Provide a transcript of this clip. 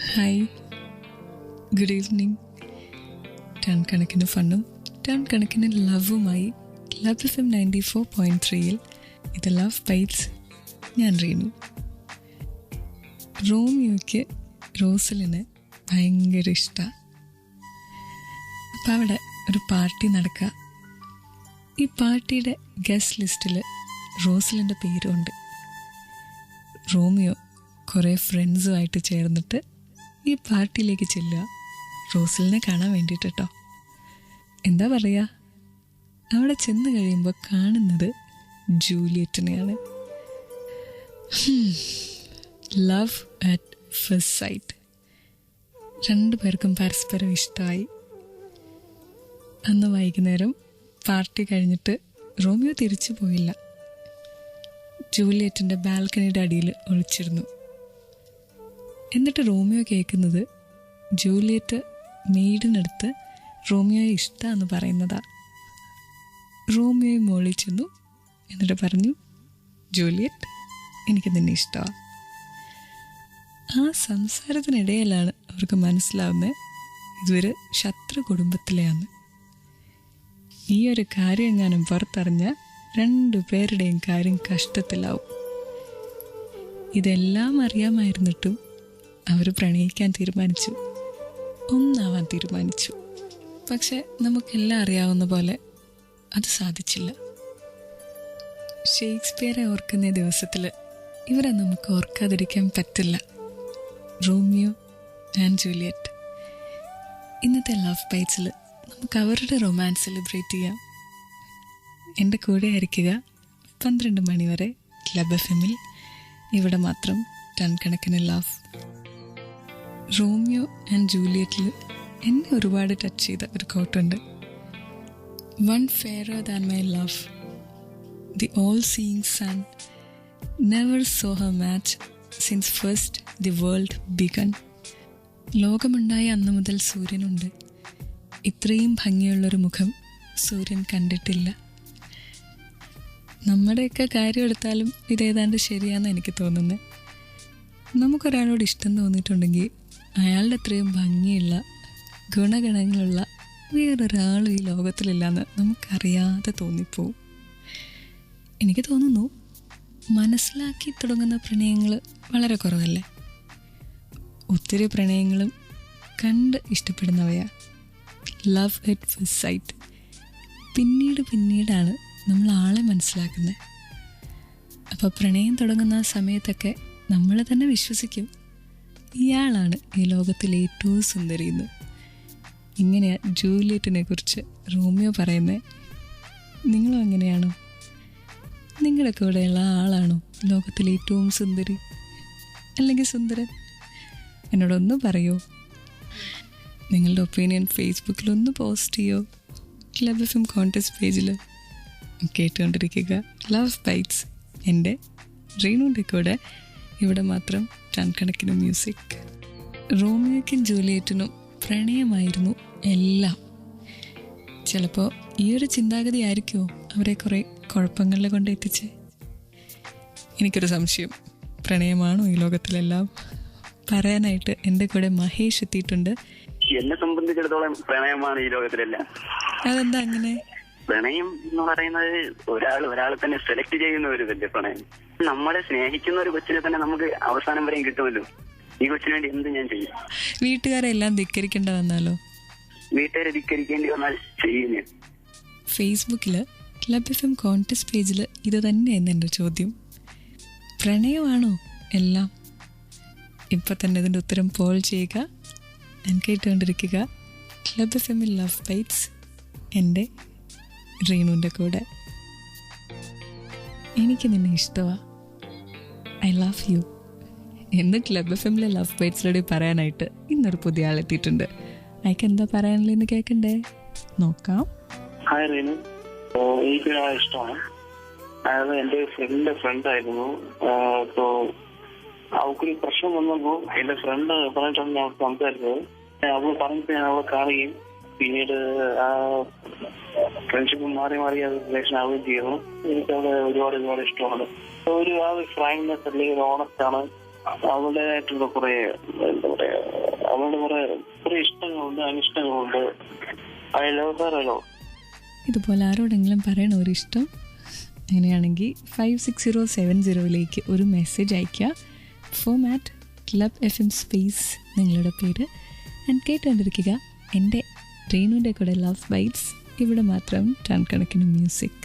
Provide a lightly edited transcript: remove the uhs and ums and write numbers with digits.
Hi, good evening. Ton കണക്കിന് ഫണ്ണും ton കണക്കിന് ലവുമായി love FM 94.3 ഇത് ലവ് ബൈറ്റ്സ്. ഞാൻ റീനു. റോമിയോയ്ക്ക് റോസലിന് ഭയങ്കര ഇഷ്ടമാണ്. അപ്പം അവിടെ ഒരു പാർട്ടി നടക്കുക. ഈ പാർട്ടിയുടെ ഗസ്റ്റ് ലിസ്റ്റിൽ റോസലിൻ്റെ പേരുണ്ട്. റോമിയോ കുറേ ഫ്രണ്ട്സുമായിട്ട് ചേർന്നിട്ട് ഈ പാർട്ടിയിലേക്ക് ചെല്ലുക, റോസലിനെ കാണാൻ വേണ്ടിയിട്ട് കേട്ടോ. എന്താ പറയുക, അവിടെ ചെന്ന് കഴിയുമ്പോൾ കാണുന്നത് ജൂലിയറ്റിനെയാണ്. Love at first sight. രണ്ടുപേർക്കും പരസ്പരം ഇഷ്ടമായി. അന്ന് വൈകുന്നേരം പാർട്ടി കഴിഞ്ഞിട്ട് റോമിയോ തിരിച്ചു പോയില്ല. ജൂലിയറ്റിൻ്റെ ബാൽക്കണിയുടെ അടിയിൽ ഒളിച്ചിരുന്നു. എന്നിട്ട് റോമിയോ കേൾക്കുന്നത് ജൂലിയറ്റ് മെയ്ഡിനടുത്ത് റോമിയോയെ ഇഷ്ടമാണെന്ന് പറയുന്നതാ. റോമിയോയെ മോളിൽ ചെന്നു. എന്നിട്ട് പറഞ്ഞു, ജൂലിയറ്റ്, എനിക്ക് നിന്നെ ഇഷ്ടമാണ്. ആ സംസാരത്തിനിടയിലാണ് അവർക്ക് മനസ്സിലാവുന്നത് ഇതൊരു ശത്രു കുടുംബത്തിലെയാണ്. ഈ ഒരു കാര്യം എങ്ങാനും പുറത്തറിഞ്ഞാൽ രണ്ടുപേരുടെയും കാര്യം കഷ്ടത്തിലാവും. ഇതെല്ലാം അറിയാമായിരുന്നിട്ടും അവർ പ്രണയിക്കാൻ തീരുമാനിച്ചു, ഒന്നാവാൻ തീരുമാനിച്ചു. പക്ഷെ നമുക്കെല്ലാം അറിയാവുന്ന പോലെ അത് സാധിച്ചില്ല. ഷേക്സ്പിയറെ ഓർക്കുന്ന ദിവസത്തിൽ ഇവരെ നമുക്ക് ഓർക്കാതിരിക്കാൻ പറ്റില്ല. Romeo and Juliet. ഇന്നത്തെ ലവ് ബൈറ്റ്സിൽ നമുക്ക് അവരുടെ റൊമാൻസ് സെലിബ്രേറ്റ് ചെയ്യാം. എൻ്റെ കൂടെ ആയിരിക്കുക 12 മണി വരെ ലവ് FM-ൽ. ഇവിടെ മാത്രം ടൺ കണക്കിന് ലവ്. റോമിയോ ആൻഡ് ജൂലിയറ്റിൽ എന്നെ ഒരുപാട് ടച്ച് ചെയ്ത ഒരു കോട്ടുണ്ട്. One fairer than my love, the all seeing sun never saw her match since first the world begun. ലോകമുണ്ടായ അന്നു മുതൽ സൂര്യനുണ്ട്. ഇത്രയും ഭംഗിയുള്ളൊരു മുഖം സൂര്യൻ കണ്ടിട്ടില്ല. നമ്മുടെയൊക്കെ കാര്യം എടുത്താലും ഇതേതാണ്ട് ശരിയാണെന്ന് എനിക്ക് തോന്നുന്നത്. നമുക്കൊരാളോട് ഇഷ്ടം തോന്നിയിട്ടുണ്ടെങ്കിൽ അയാളുടെ അത്രയും ഭംഗിയുള്ള ഗുണഗണങ്ങളുള്ള വേറൊരാളും ഈ ലോകത്തിലില്ലെന്ന് നമുക്കറിയാതെ തോന്നിപ്പോവും. എനിക്ക് തോന്നുന്നു മനസ്സിലാക്കി തുടങ്ങുന്ന പ്രണയങ്ങൾ വളരെ കുറവല്ലേ. ഒത്തിരി പ്രണയങ്ങളും കണ്ട് ഇഷ്ടപ്പെടുന്നവയാ. Love at first sight. പിന്നീടാണ് നമ്മൾ ആളെ മനസ്സിലാക്കുന്നത്. അപ്പോൾ പ്രണയം തുടങ്ങുന്ന ആ സമയത്തൊക്കെ നമ്മൾ തന്നെ വിശ്വസിക്കും ഇയാളാണ് ഈ ലോകത്തിലെ ഏറ്റവും സുന്ദരിയെന്ന്. ഇങ്ങനെയാ ജൂലിയറ്റിനെ കുറിച്ച് റോമിയോ പറയുന്നത്. നിങ്ങളും അങ്ങനെയാണോ? നിങ്ങളുടെ കൂടെയുള്ള ആളാണോ ലോകത്തിലെ ഏറ്റവും സുന്ദരി അല്ലെങ്കിൽ സുന്ദരൻ? എന്നോടൊന്ന് പറയോ. നിങ്ങളുടെ ഒപ്പീനിയൻ ഫേസ്ബുക്കിലൊന്ന് പോസ്റ്റ് ചെയ്യോ. ലവ് FM കോൺടെസ്റ്റ് പേജിൽ. കേട്ടുകൊണ്ടിരിക്കുക ലവ് ബൈറ്റ്സ്. എൻ്റെ റീനുവിൻ്റെ കൂടെ ഇവിടെ മാത്രം ടൺ കണക്കിന് മ്യൂസിക്. റോമിയോയ്ക്കും ജൂലിയറ്റിനും പ്രണയമായിരുന്നു എല്ലാം. ചിലപ്പോൾ ഈ ഒരു ചിന്താഗതി ആയിരിക്കുമോ അവരെ കുറേ കുഴപ്പങ്ങളിൽ കൊണ്ടെത്തിച്ച്. എനിക്കൊരു സംശയം, പ്രണയമാണോ ഈ ലോകത്തിലെല്ലാം? പറയാനായിട്ട് എൻ്റെ കൂടെ മഹേഷ് എത്തിയിട്ടുണ്ട്. എന്നെ സംബന്ധിച്ചിടത്തോളം പ്രണയമാണ് ഈ ലോകത്തിലെല്ലാം. അതെന്താ അങ്ങനെ? പ്രണയം എന്ന് പറയുന്നത് ഒരാളെ തന്നെ സെലക്ട് ചെയ്യുന്ന ഒരു വലിയ പ്രണയം. നമ്മളെ സ്നേഹിക്കുന്ന ഒരു കൊച്ചിനെ തന്നെ നമുക്ക് അവസാനം വരെയും കിട്ടുമല്ലോ. ഈ കൊച്ചിന് വേണ്ടി എന്ത് ഞാൻ ചെയ്യും. വീട്ടുകാരെ എല്ലാം ധിക്കരിക്കേണ്ട വന്നാലോ? വീട്ടുകാരെ ധിക്കരിക്കേണ്ടി വന്നാൽ ചെയ്യുന്നു. ഫേസ്ബുക്കിൽ ലവ് FM കോൺടെസ്റ്റ് പേജിൽ ഇത് തന്നെയായിരുന്നു എൻ്റെ ചോദ്യം. പ്രണയമാണോ എല്ലാം? ഇപ്പം തന്നെ ഇതിൻ്റെ ഉത്തരം പോൾ ചെയ്യുക. ഞാൻ കേട്ടുകൊണ്ടിരിക്കുക ലവ് FM-ൽ ലവ് ബൈറ്റ്സ്. എൻ്റെ റീനുവിൻ്റെ കൂടെ. എനിക്ക് നിന്നെ ഇഷ്ടമാണ്, ഐ ലവ് യു എന്ന് ക്ലബ് FM-ലെ ലവ് ബൈറ്റ്സിലൂടെ പറയാനായിട്ട് ഇന്നൊരു പുതിയ ആളെത്തിയിട്ടുണ്ട്. അയക്ക് എന്താ പറയാനുള്ളതെന്ന് കേൾക്കണ്ടേ? നോക്കാം. ഹായ് റീനു, എനിക്ക് ഇഷ്ടമാണ്. അതായത് എൻ്റെ ഫ്രണ്ടായിരുന്നു. ഇപ്പോൾ അവൾക്കൊരു പ്രശ്നം വന്നപ്പോൾ എൻ്റെ ഫ്രണ്ട് പറഞ്ഞിട്ടാണ് ഞാൻ സംസാരിച്ചത്. അവള് പറഞ്ഞിട്ട് ഞാൻ അവളെ കാണുകയും പിന്നീട് ആ ഫ്രണ്ട്ഷിപ്പ് മാറി അത് റിലേഷൻ ആവുകയും ചെയ്യുന്നു. എനിക്ക് അവളെ ഒരുപാട് ഇഷ്ടമാണ്. ആ ഒരു ഫ്രാങ്ക്നെസ് അല്ലെങ്കിൽ ഓണസ്റ്റ് ആണ്. അവളുടേതായിട്ടുള്ള കുറെ എന്താ പറയാ, അവളുടെ കുറെ ഇഷ്ടങ്ങളുണ്ട്, അനിഷ്ടങ്ങളുണ്ട്. ഐ ലവ് ഹർ അ ലോട്ട്. ഇതുപോലെ ആരോടെങ്കിലും പറയണ ഒരു ഇഷ്ടം, അങ്ങനെയാണെങ്കിൽ 56070 ഒരു മെസ്സേജ് അയയ്ക്കുക. ഫോമാറ്റ് ക്ലബ് FM സ്പേസ് നിങ്ങളുടെ പേര്. ആൻഡ് കേട്ടുകൊണ്ടിരിക്കുക എൻ്റെ റീനുവിൻ്റെ കൂടെ ലവ് ബൈറ്റ്സ്. ഇവിടെ മാത്രം ടൺ കണക്കിന് മ്യൂസിക്.